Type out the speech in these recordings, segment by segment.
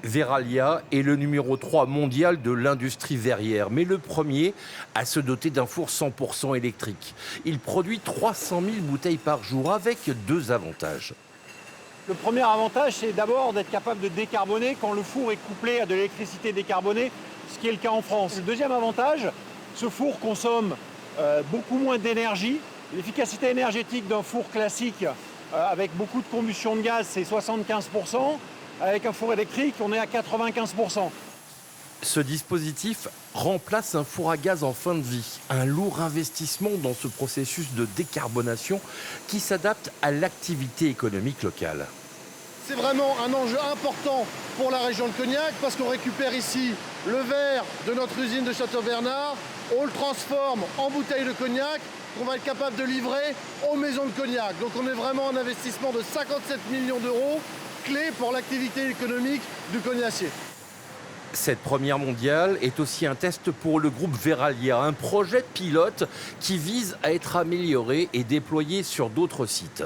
Verallia est le numéro 3 mondial de l'industrie verrière, mais le premier à se doter d'un four 100% électrique. Il produit 300 000 bouteilles par jour avec deux avantages. Le premier avantage, c'est d'abord d'être capable de décarboner quand le four est couplé à de l'électricité décarbonée, ce qui est le cas en France. Le deuxième avantage, ce four consomme beaucoup moins d'énergie. L'efficacité énergétique d'un four classique avec beaucoup de combustion de gaz, c'est 75%. Avec un four électrique, on est à 95%. Ce dispositif remplace un four à gaz en fin de vie, un lourd investissement dans ce processus de décarbonation qui s'adapte à l'activité économique locale. C'est vraiment un enjeu important pour la région de Cognac parce qu'on récupère ici le verre de notre usine de Château-Bernard, on le transforme en bouteille de cognac qu'on va être capable de livrer aux maisons de cognac. Donc on est vraiment un investissement de 57 millions d'euros, clé pour l'activité économique du cognacier. Cette première mondiale est aussi un test pour le groupe Verallia, un projet pilote qui vise à être amélioré et déployé sur d'autres sites.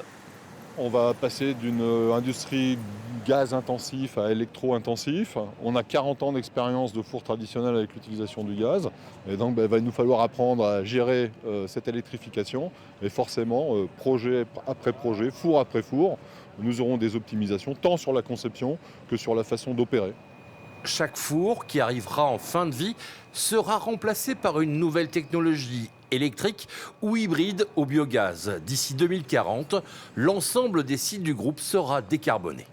On va passer d'une industrie gaz intensif à électro-intensif. On a 40 ans d'expérience de four traditionnel avec l'utilisation du gaz. Et donc, il va nous falloir apprendre à gérer cette électrification. Et forcément, projet après projet, four après four, nous aurons des optimisations tant sur la conception que sur la façon d'opérer. Chaque four qui arrivera en fin de vie sera remplacé par une nouvelle technologie électrique ou hybride au biogaz. D'ici 2040, l'ensemble des sites du groupe sera décarboné.